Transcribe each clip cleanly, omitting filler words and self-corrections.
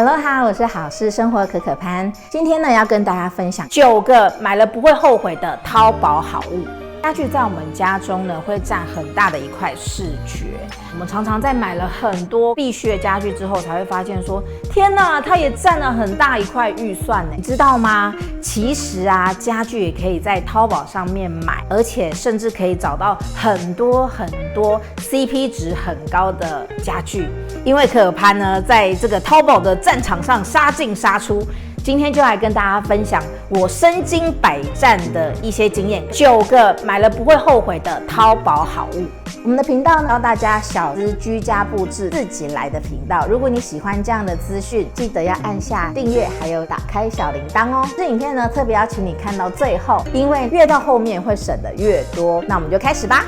Hello， 我是好事生活可可潘。今天呢，要跟大家分享9个买了不会后悔的淘宝好物。家具在我们家中呢，会占很大的一块视觉。我们常常在买了很多必须的家具之后，才会发现说，天哪，它也占了很大一块预算呢。你知道吗？其实啊，家具也可以在淘宝上面买，而且甚至可以找到很多 CP 值很高的家具。因为可可潘呢，在这个淘宝的战场上杀进杀出。今天就来跟大家分享我身经百战的一些经验，9个买了不会后悔的淘宝好物。我们的频道呢，教大家小资居家布置自己来的频道。如果你喜欢这样的资讯，记得要按下订阅，还有打开小铃铛哦。这影片呢，特别要请你看到最后，因为越到后面会省得越多。那我们就开始吧。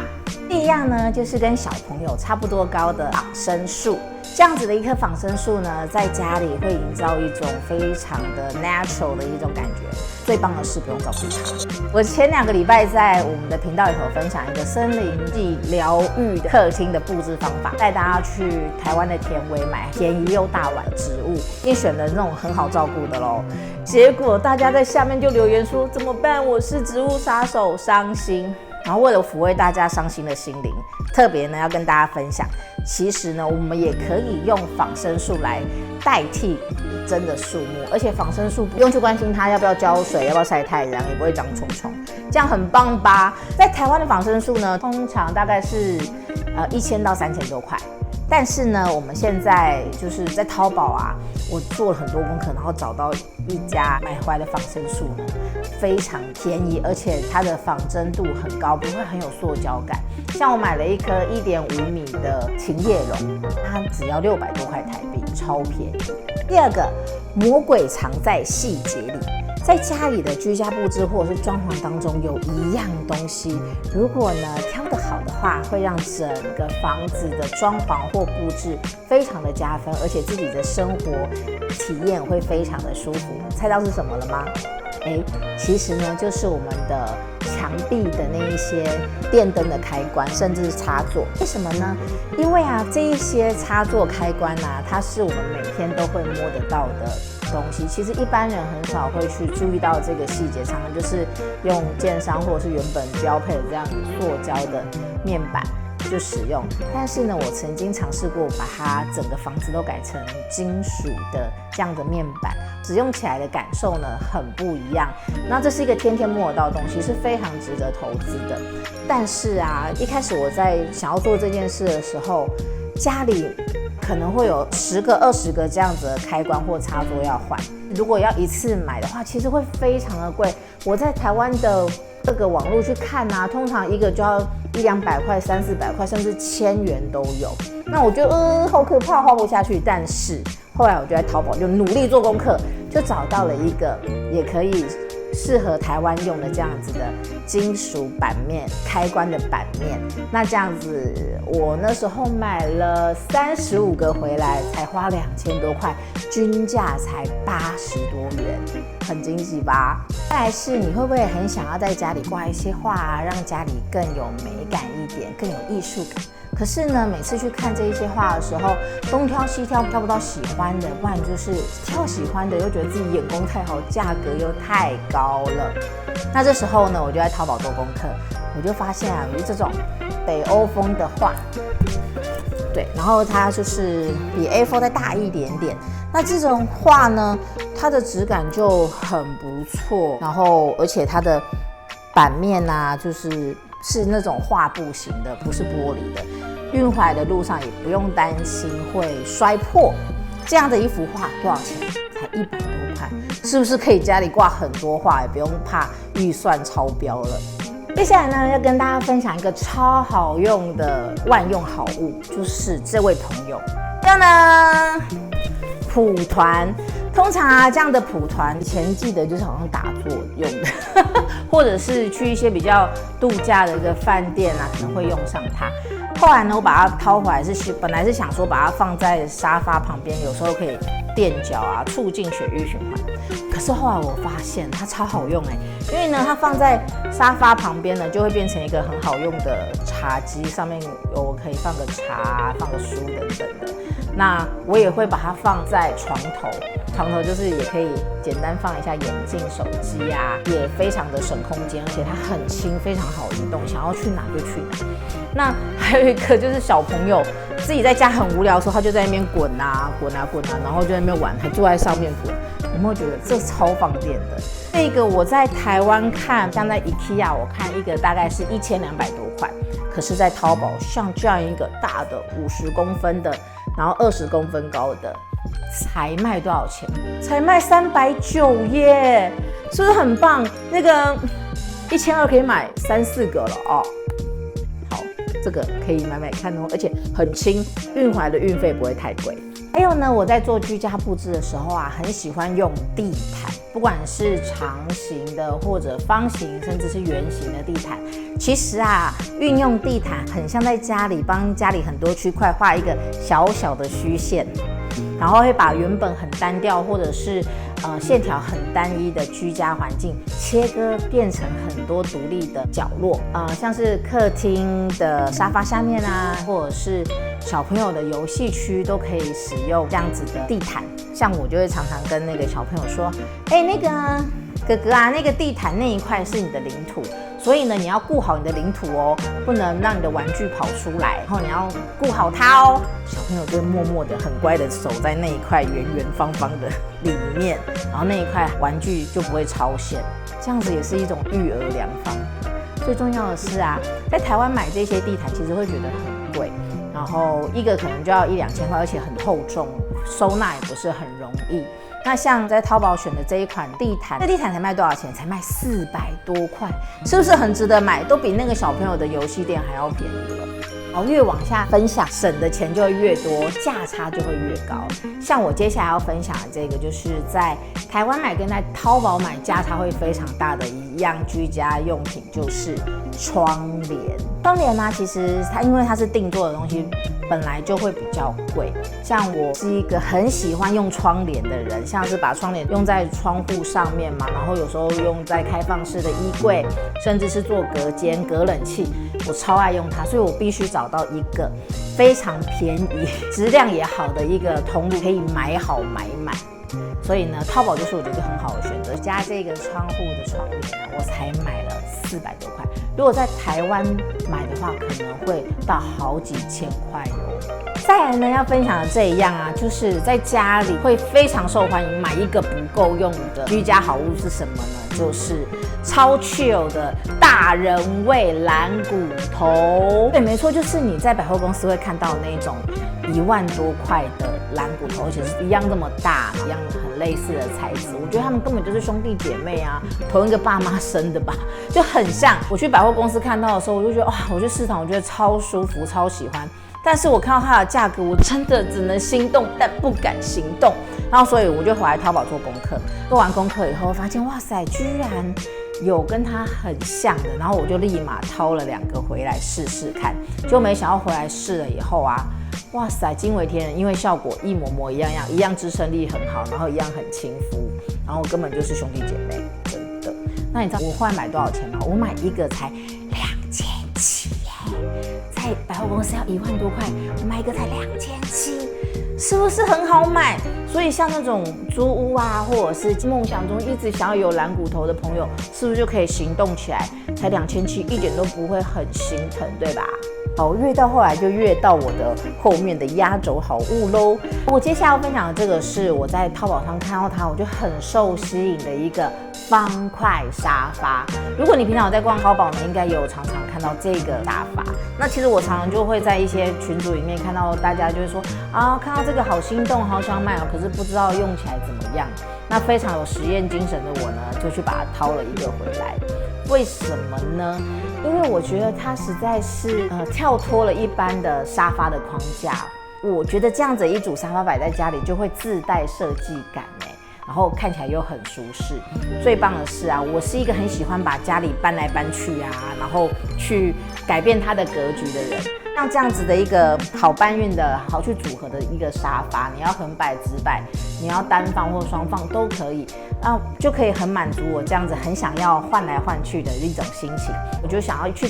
第一样呢，就是跟小朋友差不多高的仿生树。这样子的一棵仿生树呢，在家里会营造一种非常的 natural 的一种感觉。最棒的是不用照顾它。我前2个礼拜在我们的频道里头分享一个森林系疗愈的客厅的布置方法，带大家去台湾的田尾买便宜又大碗的植物，也选了那种很好照顾的咯。结果大家在下面就留言说，怎么办？我是植物杀手，伤心。然后为了抚慰大家伤心的心灵，特别呢要跟大家分享，其实呢我们也可以用仿生树来代替真的树木，而且仿生树不用去关心它要不要浇水，要不要晒太阳，也不会长虫虫，这样很棒吧？在台湾的仿生树呢，通常大概是1000到3000多块。但是呢，我们现在就是在淘宝啊，我做了很多功课，然后找到一家买回来的仿生树呢，非常便宜，而且它的仿真度很高，不会很有塑胶感。像我买了一颗1.5米的琴叶榕，它只要600多块台币，超便宜。第2个，魔鬼藏在细节里。在家里的居家布置或者是装潢当中，有一样东西，如果呢挑得好的话，会让整个房子的装潢或布置非常的加分，而且自己的生活体验会非常的舒服。猜到是什么了吗？其实呢就是我们的墙壁的那一些电灯的开关，甚至是插座。为什么呢？因为啊这一些插座开关啊，它是我们每天都会摸得到的东西，其实一般人很少会去注意到这个细节，常常就是用建商或者是原本标配的这样塑胶的面板就使用。但是呢，我曾经尝试过把它整个房子都改成金属的这样的面板，使用起来的感受呢很不一样。那这是一个天天摸得到的东西，是非常值得投资的。但是啊，一开始我在想要做这件事的时候，家里可能会有10个、20个这样子的开关或插座要换。如果要一次买的话，其实会非常的贵。我在台湾的这个网络去看啊，通常一个就要100-200块、300-400块，甚至1000元都有。那我觉得好可怕，花不下去。但是后来我就在淘宝就努力做功课，就找到了一个也可以适合台湾用的这样子的金属板面开关的板面。那这样子我那时候买了35个回来，才花2000多块，均价才80多元，很惊喜吧？再来是你会不会很想要在家里挂一些画啊，让家里更有美感一点，更有艺术感？可是呢，每次去看这一些画的时候，东挑西挑，挑不到喜欢的，不然就是挑喜欢的，又觉得自己眼光太好，价格又太高了。那这时候呢，我就在淘宝做功课，我就发现啊，有这种北欧风的画，对，然后它就是比 A4 再大一点点。那这种画呢，它的质感就很不错，然后而且它的版面啊，是那种画布型的，不是玻璃的。运回来的路上也不用担心会摔破。这样的一幅画多少钱？才100多块，是不是可以家里挂很多画，也不用怕预算超标了？接下来呢，要跟大家分享一个超好用的万用好物，就是这位朋友，这呢蒲团。通常啊，这样的蒲团以前记得就是好像打坐用的，或者是去一些比较度假的一个饭店啊，可能会用上它。后来呢，我把它掏回来本来是想说把它放在沙发旁边，有时候可以垫脚啊，促进血液循环。可是后来我发现它超好用因为呢，它放在沙发旁边呢，就会变成一个很好用的茶几，上面有可以放个茶、放个书等等的。那我也会把它放在床头，床头就是也可以简单放一下眼镜、手机啊，也非常的省空间，而且它很轻，非常好移动，想要去哪就去哪。那还有一个就是小朋友自己在家很无聊的时候，他就在那边滚啊，然后就在那边玩，还坐在上面滚。有没有觉得这超方便的？这个我在台湾看，像在 IKEA 我看一个大概是1200多块，可是在淘宝像这样一个大的50公分的，然后20公分高的，才卖多少钱？才卖390耶，是不是很棒？那个1200可以买3、4个了哦。好，这个可以买买看哦，而且很轻，运回来的运费不会太贵。还有呢，我在做居家布置的时候啊，很喜欢用地毯，不管是长形的或者方形，甚至是圆形的地毯。其实啊，运用地毯很像在家里帮家里很多区块画一个小小的虚线，然后会把原本很单调或者是线条很单一的居家环境切割变成很多独立的角落，像是客厅的沙发下面啊，或者是小朋友的游戏区都可以使用这样子的地毯。像我就会常常跟那个小朋友说，那个哥哥啊，那个地毯那一块是你的领土，所以呢，你要顾好你的领土哦，不能让你的玩具跑出来，然后你要顾好它哦。小朋友就会默默的、很乖的守在那一块圆圆方方的里面，然后那一块玩具就不会超限，这样子也是一种育儿良方。最重要的是啊，在台湾买这些地毯其实会觉得很贵，然后一个可能就要1、2千块，而且很厚重，收纳也不是很容易。那像在淘宝选的这一款地毯，这地毯才卖多少钱？才卖400多块，是不是很值得买？都比那个小朋友的游戏店还要便宜了。好，越往下分享，省的钱就会越多，价差就会越高。像我接下来要分享的这个，就是在台湾买跟在淘宝买价差会非常大的一样居家用品，就是窗帘。窗帘呢，其实因为它是定做的东西，本来就会比较贵。像我是一个很喜欢用窗帘的人，像是把窗帘用在窗户上面嘛，然后有时候用在开放式的衣柜，甚至是做隔间、隔冷气，我超爱用它，所以我必须找到一个非常便宜、质量也好的一个通路，可以买好买满。所以呢，淘宝就是我觉得很好的选择。加这个窗户的窗帘呢，我才买了400多块。如果在台湾买的话，可能会到好几千块哟。再来呢，要分享的这一样啊，就是在家里会非常受欢迎，买一个不够用的居家好物是什么呢？就是超 chill 的大人味蓝骨头。对，没错，就是你在百货公司会看到那种1万多块的蓝骨头，而且是一样这么大，一样很类似的材质。我觉得他们根本就是兄弟姐妹啊，同一个爸妈生的吧，就很像。我去百货公司看到的时候，我就觉得哇，我去市场我觉得超舒服，超喜欢。但是我看到它的价格，我真的只能心动，但不敢行动。然后所以我就回来淘宝做功课，做完功课以后发现，哇塞，居然有跟它很像的，然后我就立马掏了2个回来试试看。就没想到回来试了以后啊，哇塞，惊为天人，因为效果一模模一样，支撑力很好，然后一样很亲肤，然后根本就是兄弟姐妹，真的。那你知道我后来买多少钱吗？我买一个才2700耶，在百货公司要1万多块，我买一个才2700，是不是很好买？所以像那种租屋啊，或者是梦想中一直想要有蓝骨头的朋友，是不是就可以行动起来？才2700，一点都不会很心疼，对吧？好，越到后来就越到我的后面的压轴好物喽。我接下来要分享的这个是我在淘宝上看到它，我就很受吸引的一个方块沙发。如果你平常有在逛淘宝呢，应该也有常常看到这个沙发。那其实我常常就会在一些群组里面看到大家就会说啊，看到这个好心动，好想买哦，可是不知道用起来怎么样。那非常有实验精神的我呢，就去把它掏了一个回来。为什么呢？因为我觉得它实在是跳脱了一般的沙发的框架。我觉得这样子一组沙发摆在家里就会自带设计感然后看起来又很舒适。最棒的是啊，我是一个很喜欢把家里搬来搬去啊，然后去改变它的格局的人。像这样子的一个好搬运的好去组合的一个沙发，你要横摆直摆，你要单放或双放都可以，就可以很满足我这样子很想要换来换去的一种心情。我就想要去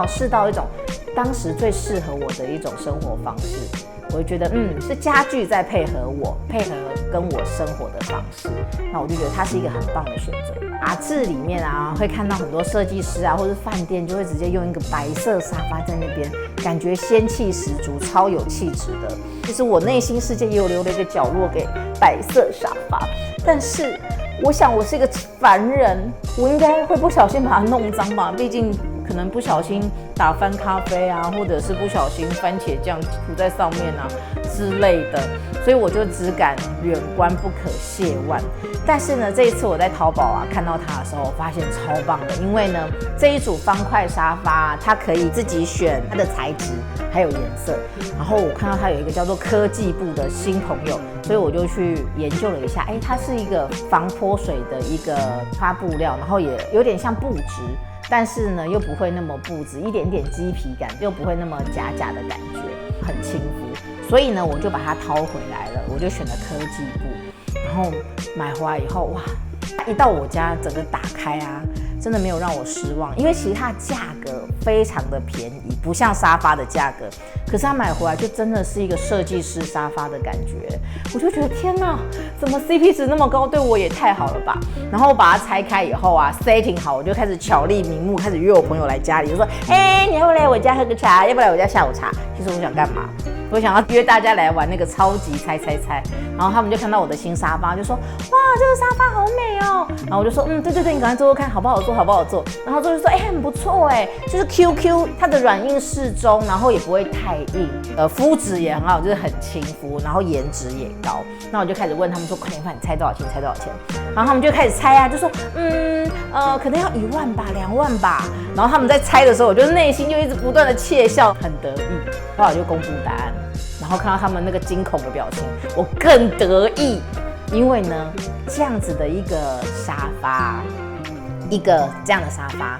试到一种当时最适合我的一种生活方式。我就觉得是家具在配合我，配合跟我生活的方式，那我就觉得它是一个很棒的选择。杂志里面啊，会看到很多设计师啊，或是饭店就会直接用一个白色沙发在那边，感觉仙气十足，超有气质的。其实我内心世界也有留了一个角落给白色沙发，但是我想我是一个凡人，我应该会不小心把它弄脏吧，毕竟可能不小心打翻咖啡啊，或者是不小心番茄酱涂在上面啊之类的，所以我就只敢远观不可亵玩。但是呢，这一次我在淘宝啊看到它的时候，我发现超棒的，因为呢这一组方块沙发它可以自己选它的材质还有颜色，然后我看到它有一个叫做科技部的新朋友，所以我就去研究了一下，它是一个防泼水的一个花布料，然后也有点像布质。但是呢，又不会那么布质，一点点鸡皮感，又不会那么假假的感觉，很亲肤。所以呢，我就把它掏回来了，我就选了科技布，然后买回来以后，哇，一到我家整个打开啊，真的没有让我失望，因为其实它的价格非常的便宜，不像沙发的价格，可是它买回来就真的是一个设计师沙发的感觉，我就觉得天哪，怎么 CP 值那么高，对我也太好了吧。然后我把它拆开以后啊 setting 好，我就开始巧立名目，开始约我朋友来家里，就说你要不要来我家喝个茶，要不要来我家下午茶。其实我想干嘛，我想要约大家来玩那个超级猜猜猜，然后他们就看到我的新沙发，就说哇这个沙发好美哦，然后我就说对，你赶快坐坐看好不好坐好不好坐，然后就说很不错就是 QQ 它的软硬适中，然后也不会太硬，肤质也很好，就是很亲肤，然后颜值也高。那我就开始问他们说快点猜多少钱，然后他们就开始猜啊，就说可能要1万吧2万吧，然后他们在猜的时候，我就内心就一直不断的窃笑，很得意。后来我就公布答案，然后看到他们那个惊恐的表情，我更得意，因为呢这样子的一个沙发，一个这样的沙发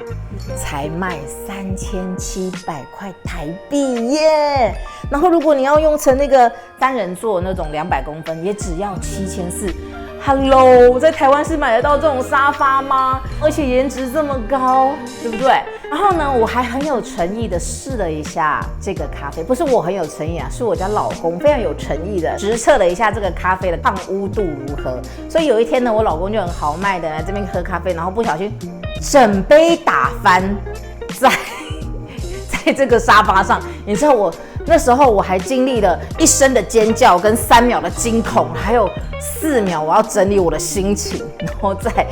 才卖3700块台币耶，然后如果你要用成那个单人座那种200公分，也只要7400。Hello， 在台湾是买得到这种沙发吗？而且颜值这么高，对不对？然后呢，我还很有诚意的试了一下这个咖啡，不是我很有诚意啊，是我家老公非常有诚意的实测了一下这个咖啡的抗污度如何。所以有一天呢，我老公就很豪迈的来这边喝咖啡，然后不小心整杯打翻在这个沙发上，你知道那时候我还经历了1声的尖叫跟3秒的惊恐，还有4秒我要整理我的心情，然后再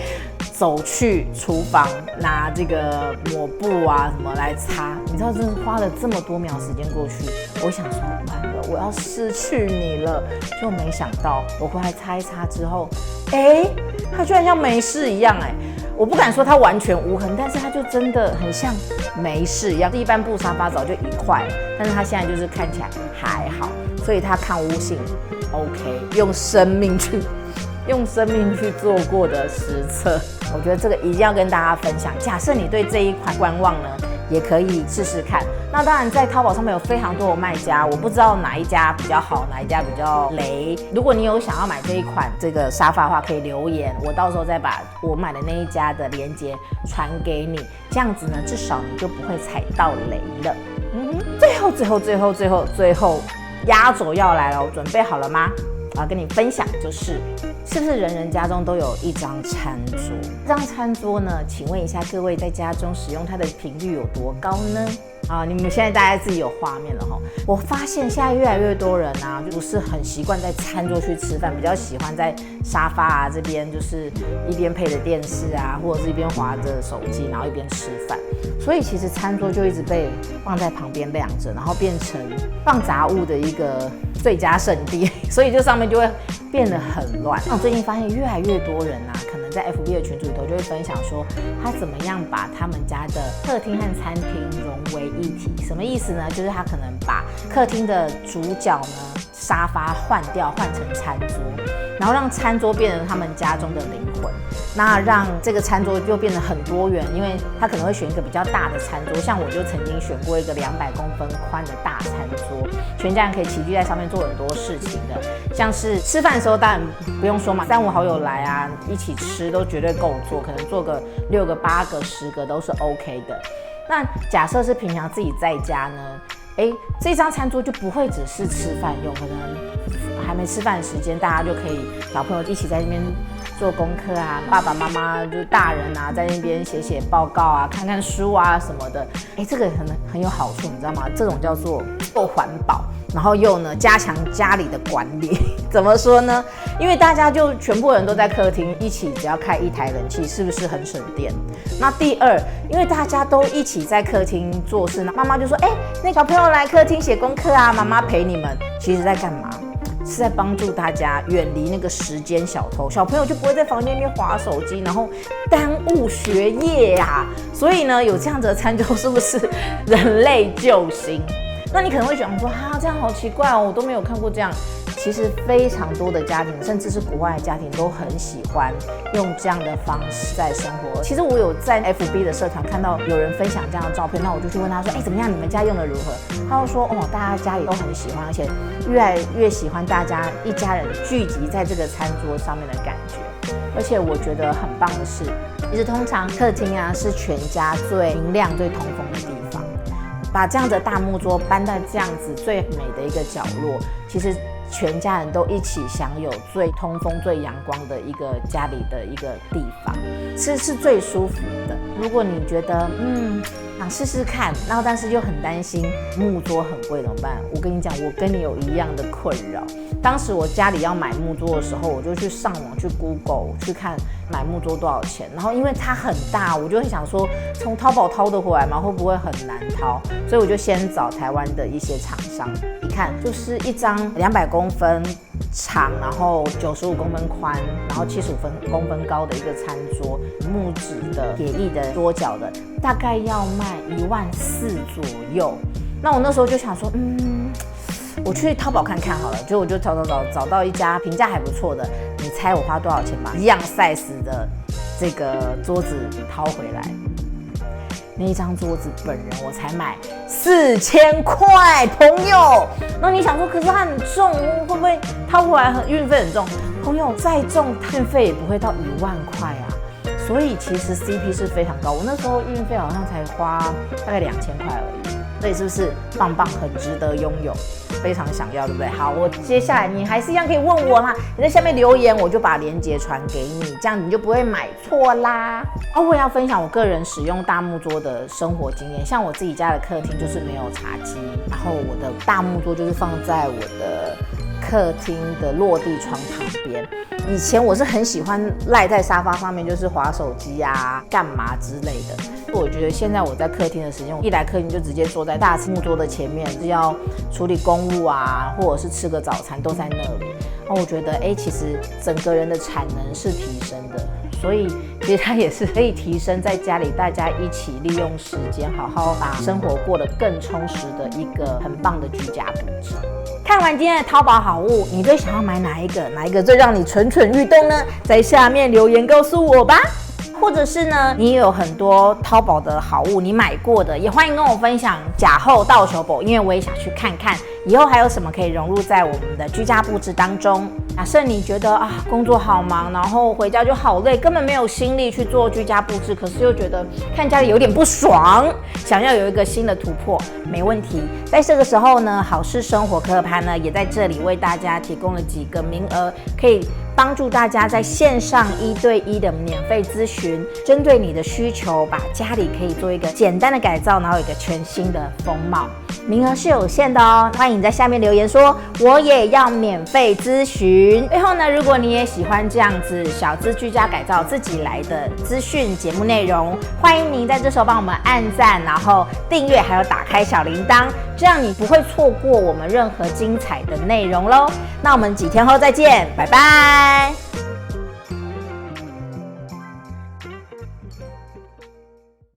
走去厨房拿这个抹布啊什么来擦。你知道真的花了这么多秒时间过去，我想说完了，我要失去你了，就没想到我回来擦一擦之后，它居然像没事一样我不敢说它完全无痕，但是它就真的很像没事一样。一般布沙发早就1块了，但是它现在就是看起来还好，所以它抗污性 OK， 用生命去做过的实测，我觉得这个一定要跟大家分享。假设你对这一款观望呢，也可以试试看。那当然，在淘宝上面有非常多的卖家，我不知道哪一家比较好，哪一家比较雷。如果你有想要买这一款这个沙发的话，可以留言，我到时候再把我买的那一家的链接传给你。这样子呢，至少你就不会踩到雷了。最后，压轴要来了，准备好了吗？我要跟你分享，是不是人人家中都有一张餐桌？这张餐桌呢，请问一下各位，在家中使用它的频率有多高呢？你们现在大概自己有画面了哈。我发现现在越来越多人啊，就不是很习惯在餐桌去吃饭，比较喜欢在沙发啊这边，就是一边配着电视啊，或者是一边滑着手机，然后一边吃饭。所以其实餐桌就一直被放在旁边晾着，然后变成放杂物的一个最佳圣地，所以这上面就会变得很乱。那我最近发现越来越多人啊，可能在 FB 的群组里头就会分享说，他怎么样把他们家的客厅和餐厅融为一体。什么意思呢？就是他可能把客厅的主角呢沙发换掉，换成餐桌，然后让餐桌变成他们家中的灵魂。那让这个餐桌就变得很多元，因为他可能会选一个比较大的餐桌，像我就曾经选过一个200公分宽的大餐桌，全家人可以齐聚在上面做很多事情的。像是吃饭的时候，当然不用说嘛，3、5好友来啊，一起吃都绝对够坐，可能坐个6个、8个、10个都是 OK 的。那假设是平常自己在家呢，这张餐桌就不会只是吃饭用，可能还没吃饭的时间，大家就可以小朋友一起在那边做功课啊，爸爸妈妈就是大人啊，在那边写报告啊，看看书啊什么的。这个很有好处，你知道吗？这种叫做又环保，然后又呢加强家里的管理。怎么说呢？因为大家就全部人都在客厅一起，只要开一台冷气，是不是很省电？那第二，因为大家都一起在客厅做事，妈妈就说：那小朋友来客厅写功课啊，妈妈陪你们。其实在干嘛？是在帮助大家远离那个时间小偷，小朋友就不会在房间里面滑手机，然后耽误学业啊。所以呢，有这样子的餐桌是不是人类救星？那你可能会想说，这样好奇怪哦，我都没有看过这样。其实非常多的家庭，甚至是国外的家庭，都很喜欢用这样的方式在生活。其实我有在 FB 的社团看到有人分享这样的照片，那我就去问他说：怎么样？你们家用的如何？他就说：大家家里都很喜欢，而且越来越喜欢大家一家人聚集在这个餐桌上面的感觉。而且我觉得很棒的是，其实通常客厅啊是全家最明亮、最通风的地方。把这样的大木桌搬到这样子最美的一个角落，其实全家人都一起享有最通风、最阳光的一个家里的一个地方，是最舒服的。如果你觉得想试试看，然后但是又很担心木桌很贵怎么办？我跟你讲，我跟你有一样的困扰。当时我家里要买木桌的时候，我就去上网去 Google 去看买木桌多少钱，然后因为它很大，我就会想说从淘宝掏得回来吗？会不会很难掏？所以我就先找台湾的一些厂商，一看就是一张200公分长，然后95公分宽，然后75公分高的一个餐桌，木质的、铁艺的桌脚的，大概要卖14000左右。那我那时候就想说，我去淘宝看看好了，就我就找到一家评价还不错的，你猜我花多少钱吧？一样 size 的这个桌子掏回来，那一张桌子本人我才买4000块，朋友。那你想说，可是它很重，会不会掏回来运费很重？朋友，再重运费也不会到1万块啊。所以其实 CP 是非常高，我那时候运费好像才花大概2000块而已。所以是不是棒棒，很值得拥有，非常想要，对不对？好，我接下来你还是一样可以问我啦，你在下面留言，我就把链接传给你，这样你就不会买错啦。我也要分享我个人使用大木桌的生活经验，像我自己家的客厅就是没有茶几，然后我的大木桌就是放在我的客厅的落地窗旁边。以前我是很喜欢赖在沙发上面，就是滑手机啊、干嘛之类的。我觉得现在我在客厅的时间，我一来客厅就直接坐在大木桌的前面，是要处理公务啊，或者是吃个早餐都在那里。我觉得其实整个人的产能是提升的，所以其实它也是可以提升在家里大家一起利用时间，好好把生活过得更充实的一个很棒的居家布置。看完今天的淘宝好物，你最想要买哪一个最让你蠢蠢欲动呢？在下面留言告诉我吧。或者是呢，你也有很多淘宝的好物你买过的，也欢迎跟我分享假后到手宝，因为我也想去看看以后还有什么可以融入在我们的居家布置当中。假设你觉得工作好忙，然后回家就好累，根本没有心力去做居家布置，可是又觉得看家里有点不爽，想要有一个新的突破，没问题。在这个时候呢，好事生活可可潘呢也在这里为大家提供了几个名额，可以帮助大家在线上1对1的免费咨询，针对你的需求，把家里可以做一个简单的改造，然后有一个全新的风貌。名额是有限的哦，欢迎你在下面留言说我也要免费咨询。最后呢，如果你也喜欢这样子小资居家改造自己来的资讯节目内容，欢迎您在这时候帮我们按赞，然后订阅，还有打开小铃铛，这样你不会错过我们任何精彩的内容咯。那我们几天后再见，拜拜。